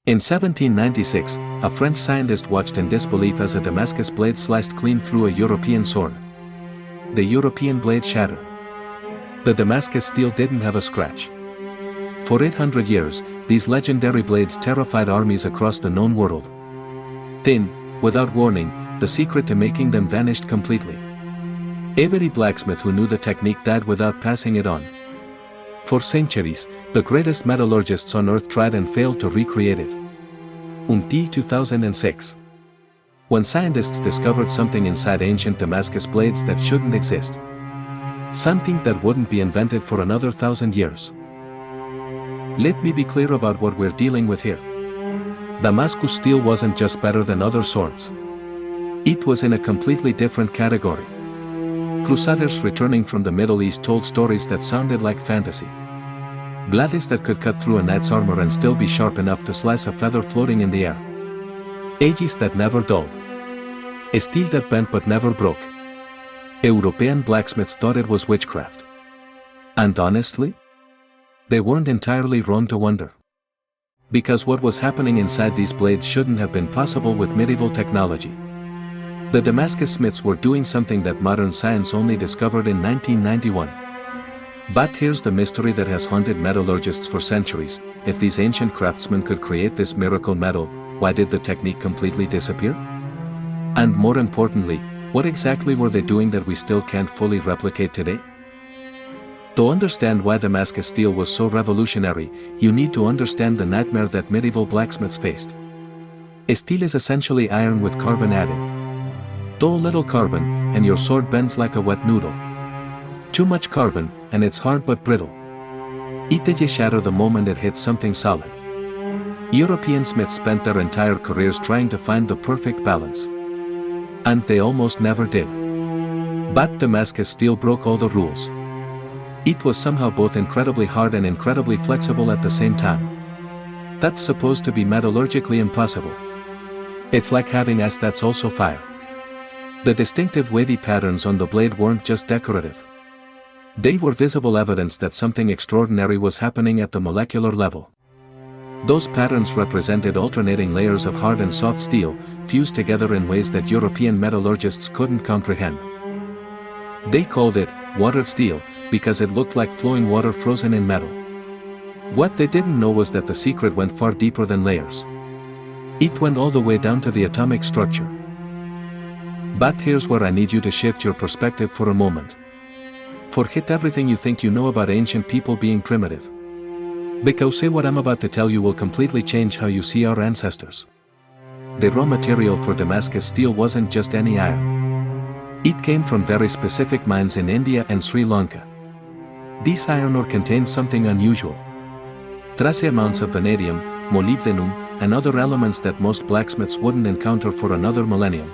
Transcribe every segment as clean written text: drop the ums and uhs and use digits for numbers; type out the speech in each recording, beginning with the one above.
In 1796, a French scientist watched in disbelief as a Damascus blade sliced clean through a European sword. The European blade shattered. The Damascus steel didn't have a scratch. For 800 years, these legendary blades terrified armies across the known world. Then, without warning, the secret to making them vanished completely. Every blacksmith who knew the technique died without passing it on. For centuries, the greatest metallurgists on earth tried and failed to recreate it. Until 2006. When scientists discovered something inside ancient Damascus blades that shouldn't exist. Something that wouldn't be invented for another 1,000 years. Let me be clear about what we're dealing with here. Damascus steel wasn't just better than other swords. It was in a completely different category. Crusaders returning from the Middle East told stories that sounded like fantasy. Blades that could cut through a knight's armor and still be sharp enough to slice a feather floating in the air. Ages that never dulled. A steel that bent but never broke. European blacksmiths thought it was witchcraft. And honestly, they weren't entirely wrong to wonder. Because what was happening inside these blades shouldn't have been possible with medieval technology. The Damascus smiths were doing something that modern science only discovered in 1991. But here's the mystery that has haunted metallurgists for centuries: if these ancient craftsmen could create this miracle metal, why did the technique completely disappear? And more importantly, what exactly were they doing that we still can't fully replicate today? To understand why Damascus steel was so revolutionary, you need to understand the nightmare that medieval blacksmiths faced. A steel is essentially iron with carbon added. Throw a little carbon, and your sword bends like a wet noodle. Too much carbon, and it's hard but brittle. It'll shatter the moment it hits something solid. European smiths spent their entire careers trying to find the perfect balance. And they almost never did. But Damascus steel broke all the rules. It was somehow both incredibly hard and incredibly flexible at the same time. That's supposed to be metallurgically impossible. It's like having ice that's also fire. The distinctive wavy patterns on the blade weren't just decorative. They were visible evidence that something extraordinary was happening at the molecular level. Those patterns represented alternating layers of hard and soft steel, fused together in ways that European metallurgists couldn't comprehend. They called it watered steel, because it looked like flowing water frozen in metal. What they didn't know was that the secret went far deeper than layers. It went all the way down to the atomic structure. But here's where I need you to shift your perspective for a moment. Forget everything you think you know about ancient people being primitive. Because what I'm about to tell you will completely change how you see our ancestors. The raw material for Damascus steel wasn't just any iron. It came from very specific mines in India and Sri Lanka. This iron ore contained something unusual. Trace amounts of vanadium, molybdenum, and other elements that most blacksmiths wouldn't encounter for another millennium.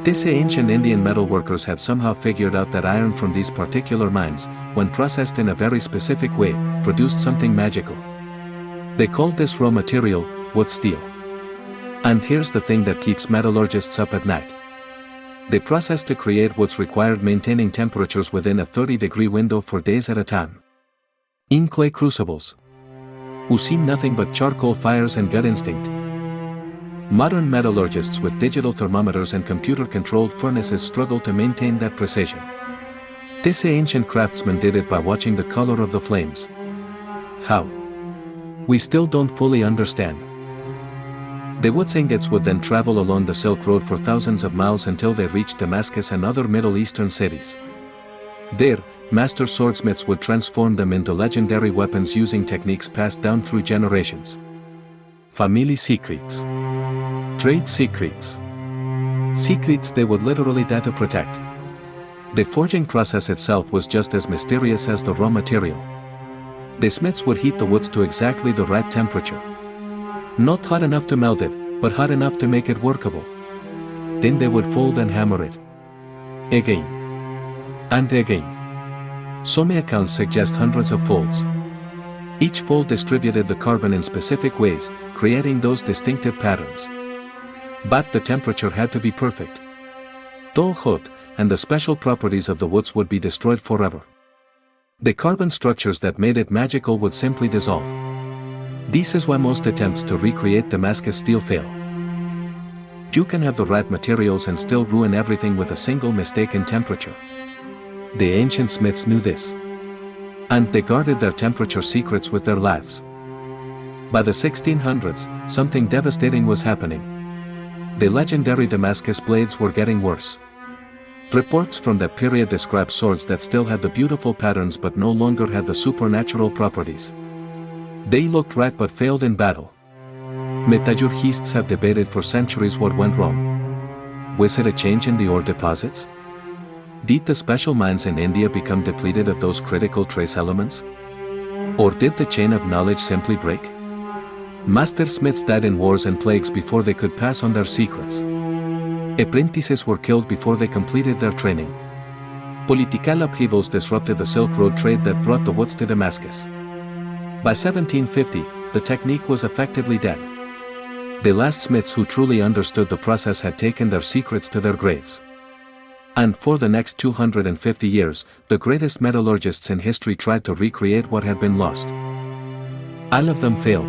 These ancient Indian metalworkers had somehow figured out that iron from these particular mines, when processed in a very specific way, produced something magical. They called this raw material wood steel. And here's the thing that keeps metallurgists up at night. The process to create woods required maintaining temperatures within a 30-degree window for days at a time. In clay crucibles. Who seen nothing but charcoal fires and gut instinct. Modern metallurgists with digital thermometers and computer-controlled furnaces struggle to maintain that precision. These ancient craftsmen did it by watching the color of the flames. How? We still don't fully understand. The wood ingots would then travel along the Silk Road for thousands of miles until they reached Damascus and other Middle Eastern cities. There, master swordsmiths would transform them into legendary weapons using techniques passed down through generations. Family secrets. Trade secrets. Secrets they would literally die to protect. The forging process itself was just as mysterious as the raw material. The smiths would heat the woods to exactly the right temperature. Not hot enough to melt it, but hot enough to make it workable. Then they would fold and hammer it. Again. And again. Some accounts suggest hundreds of folds. Each fold distributed the carbon in specific ways, creating those distinctive patterns. But the temperature had to be perfect. Too hot, and the special properties of the woods would be destroyed forever. The carbon structures that made it magical would simply dissolve. This is why most attempts to recreate Damascus steel fail. You can have the right materials and still ruin everything with a single mistake in temperature. The ancient smiths knew this. And they guarded their temperature secrets with their lives. By the 1600s, something devastating was happening. The legendary Damascus blades were getting worse. Reports from that period describe swords that still had the beautiful patterns but no longer had the supernatural properties. They looked right but failed in battle. Metallurgists have debated for centuries what went wrong. Was it a change in the ore deposits? Did the special mines in India become depleted of those critical trace elements? Or did the chain of knowledge simply break? Master smiths died in wars and plagues before they could pass on their secrets. Apprentices were killed before they completed their training. Political upheavals disrupted the Silk Road trade that brought the woods to Damascus. By 1750, the technique was effectively dead. The last smiths who truly understood the process had taken their secrets to their graves. And for the next 250 years, the greatest metallurgists in history tried to recreate what had been lost. All of them failed.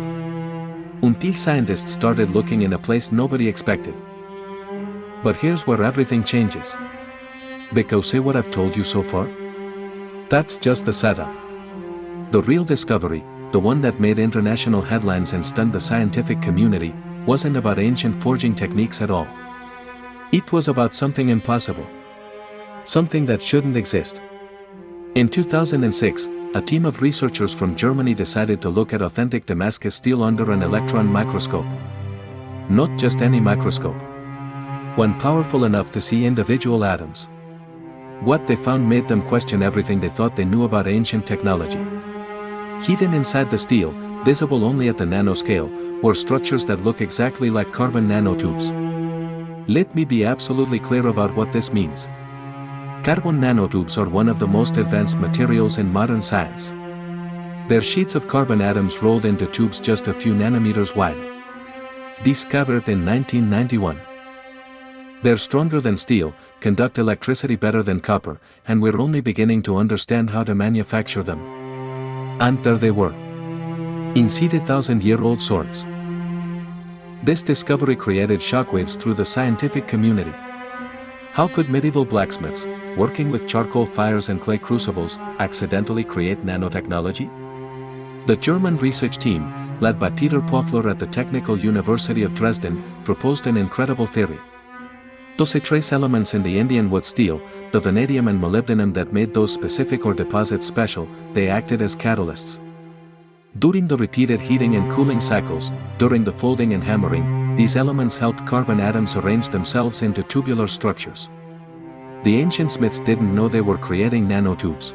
Until scientists started looking in a place nobody expected. But here's where everything changes. Because see what I've told you so far? That's just the setup. The real discovery, the one that made international headlines and stunned the scientific community, wasn't about ancient forging techniques at all. It was about something impossible. Something that shouldn't exist. In 2006, a team of researchers from Germany decided to look at authentic Damascus steel under an electron microscope. Not just any microscope. One powerful enough to see individual atoms. What they found made them question everything they thought they knew about ancient technology. Hidden inside the steel, visible only at the nanoscale, were structures that look exactly like carbon nanotubes. Let me be absolutely clear about what this means. Carbon nanotubes are one of the most advanced materials in modern science. They're sheets of carbon atoms rolled into tubes just a few nanometers wide. Discovered in 1991. They're stronger than steel, conduct electricity better than copper, and we're only beginning to understand how to manufacture them. And there they were. Inside 1,000-year-old swords. This discovery created shockwaves through the scientific community. How could medieval blacksmiths, working with charcoal fires and clay crucibles, accidentally create nanotechnology? The German research team, led by Peter Pöffler at the Technical University of Dresden, proposed an incredible theory. Those trace elements in the Indian wood steel, the vanadium and molybdenum that made those specific ore deposits special, they acted as catalysts. During the repeated heating and cooling cycles, during the folding and hammering, these elements helped carbon atoms arrange themselves into tubular structures. The ancient smiths didn't know they were creating nanotubes.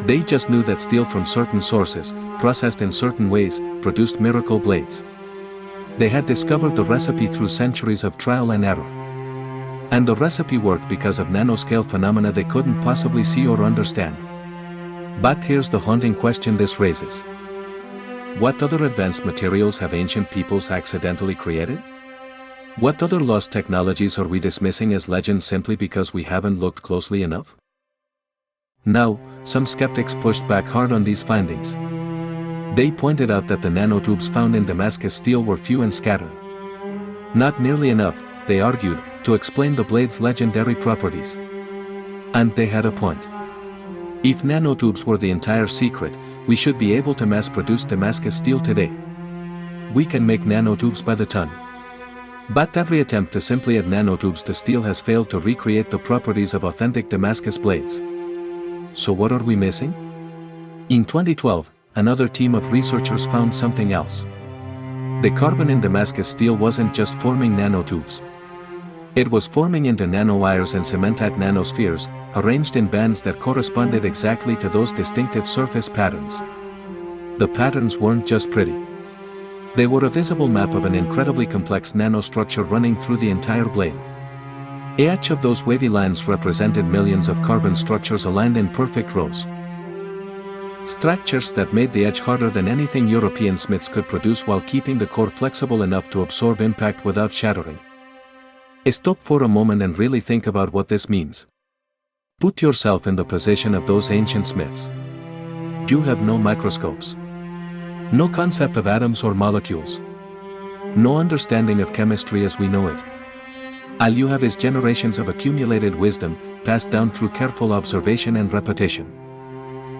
They just knew that steel from certain sources, processed in certain ways, produced miracle blades. They had discovered the recipe through centuries of trial and error. And the recipe worked because of nanoscale phenomena they couldn't possibly see or understand. But here's the haunting question this raises. What other advanced materials have ancient peoples accidentally created? What other lost technologies are we dismissing as legends simply because we haven't looked closely enough? Now, some skeptics pushed back hard on these findings. They pointed out that the nanotubes found in Damascus steel were few and scattered. Not nearly enough, they argued, to explain the blade's legendary properties. And they had a point. If nanotubes were the entire secret, we should be able to mass-produce Damascus steel today. We can make nanotubes by the ton. But every attempt to simply add nanotubes to steel has failed to recreate the properties of authentic Damascus blades. So what are we missing? In 2012, another team of researchers found something else. The carbon in Damascus steel wasn't just forming nanotubes. It was forming into nanowires and cementite nanospheres, arranged in bands that corresponded exactly to those distinctive surface patterns. The patterns weren't just pretty. They were a visible map of an incredibly complex nanostructure running through the entire blade. Each of those wavy lines represented millions of carbon structures aligned in perfect rows. Structures that made the edge harder than anything European smiths could produce while keeping the core flexible enough to absorb impact without shattering. Stop for a moment and really think about what this means. Put yourself in the position of those ancient smiths. You have no microscopes. No concept of atoms or molecules. No understanding of chemistry as we know it. All you have is generations of accumulated wisdom, passed down through careful observation and repetition.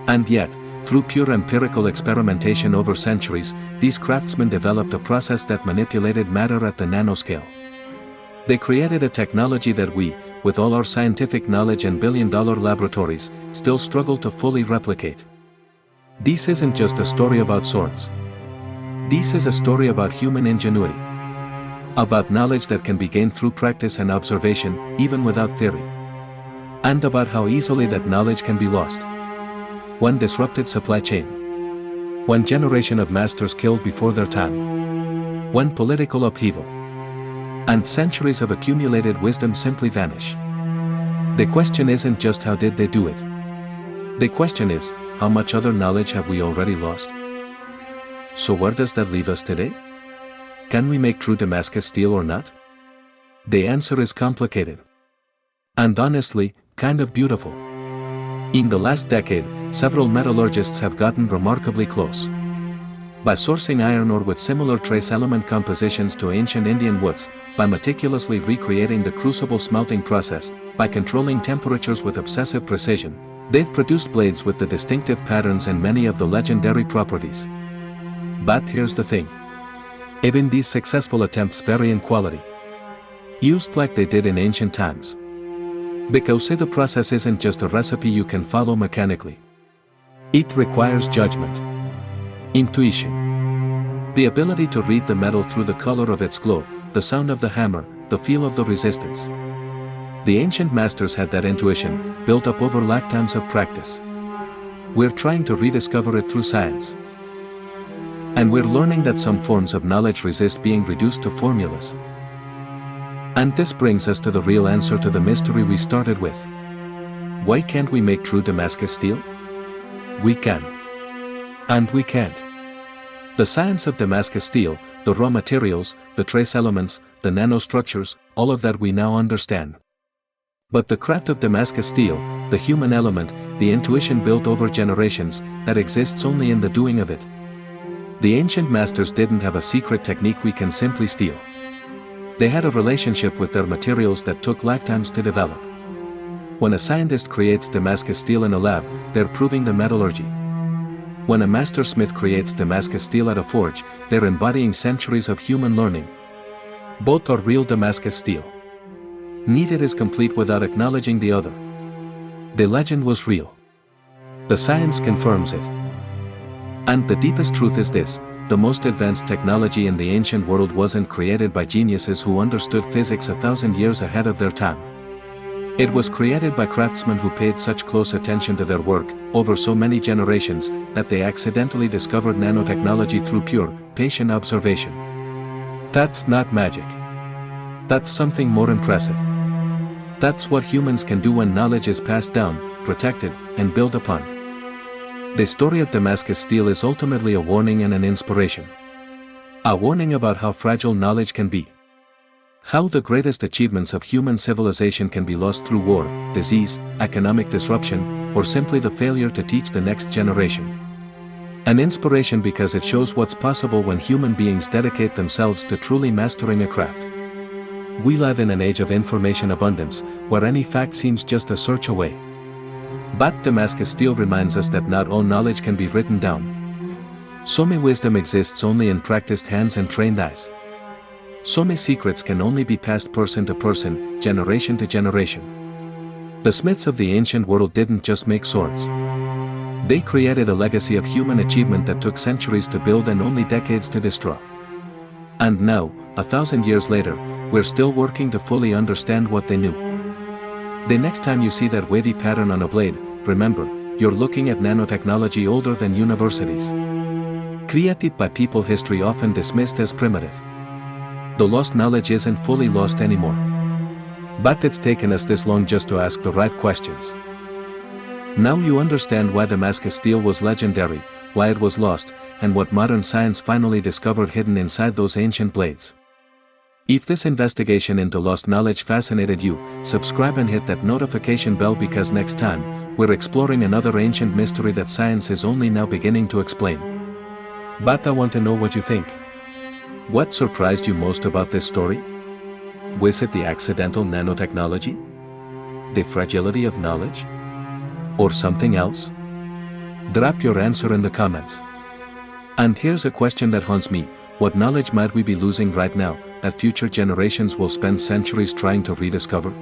And yet, through pure empirical experimentation over centuries, these craftsmen developed a process that manipulated matter at the nanoscale. They created a technology that we, with all our scientific knowledge and billion-dollar laboratories, still struggle to fully replicate. This isn't just a story about swords. This is a story about human ingenuity. About knowledge that can be gained through practice and observation, even without theory. And about how easily that knowledge can be lost. One disrupted supply chain. One generation of masters killed before their time. One political upheaval. And centuries of accumulated wisdom simply vanish. The question isn't just how did they do it. The question is, how much other knowledge have we already lost? So where does that leave us today? Can we make true Damascus steel or not? The answer is complicated. And honestly, kind of beautiful. In the last decade, several metallurgists have gotten remarkably close. By sourcing iron ore with similar trace element compositions to ancient Indian woods, by meticulously recreating the crucible smelting process, by controlling temperatures with obsessive precision, they've produced blades with the distinctive patterns and many of the legendary properties. But here's the thing. Even these successful attempts vary in quality. Used like they did in ancient times. Because the process isn't just a recipe you can follow mechanically. It requires judgment. Intuition. The ability to read the metal through the color of its glow, the sound of the hammer, the feel of the resistance. The ancient masters had that intuition, built up over lifetimes of practice. We're trying to rediscover it through science. And we're learning that some forms of knowledge resist being reduced to formulas. And this brings us to the real answer to the mystery we started with. Why can't we make true Damascus steel? We can. And we can't. The science of Damascus steel, the raw materials, the trace elements, the nanostructures, all of that we now understand. But the craft of Damascus steel, the human element, the intuition built over generations, that exists only in the doing of it. The ancient masters didn't have a secret technique we can simply steal. They had a relationship with their materials that took lifetimes to develop. When a scientist creates Damascus steel in a lab, they're proving the metallurgy. When a master smith creates Damascus steel at a forge, they're embodying centuries of human learning. Both are real Damascus steel. Neither is complete without acknowledging the other. The legend was real. The science confirms it. And the deepest truth is this: the most advanced technology in the ancient world wasn't created by geniuses who understood physics 1,000 years ahead of their time. It was created by craftsmen who paid such close attention to their work, over so many generations, that they accidentally discovered nanotechnology through pure, patient observation. That's not magic. That's something more impressive. That's what humans can do when knowledge is passed down, protected, and built upon. The story of Damascus steel is ultimately a warning and an inspiration. A warning about how fragile knowledge can be. How the greatest achievements of human civilization can be lost through war, disease, economic disruption, or simply the failure to teach the next generation. An inspiration because it shows what's possible when human beings dedicate themselves to truly mastering a craft. We live in an age of information abundance, where any fact seems just a search away. But Damascus steel reminds us that not all knowledge can be written down. So much wisdom exists only in practiced hands and trained eyes. So many secrets can only be passed person to person, generation to generation. The smiths of the ancient world didn't just make swords. They created a legacy of human achievement that took centuries to build and only decades to destroy. And now, 1,000 years later, we're still working to fully understand what they knew. The next time you see that wavy pattern on a blade, remember, you're looking at nanotechnology older than universities. Created by people history often dismissed as primitive. The lost knowledge isn't fully lost anymore. But it's taken us this long just to ask the right questions. Now you understand why Damascus steel was legendary, why it was lost, and what modern science finally discovered hidden inside those ancient blades. If this investigation into lost knowledge fascinated you, subscribe and hit that notification bell because next time, we're exploring another ancient mystery that science is only now beginning to explain. But I want to know what you think. What surprised you most about this story? Was it the accidental nanotechnology? The fragility of knowledge? Or something else? Drop your answer in the comments. And here's a question that haunts me: what knowledge might we be losing right now, that future generations will spend centuries trying to rediscover?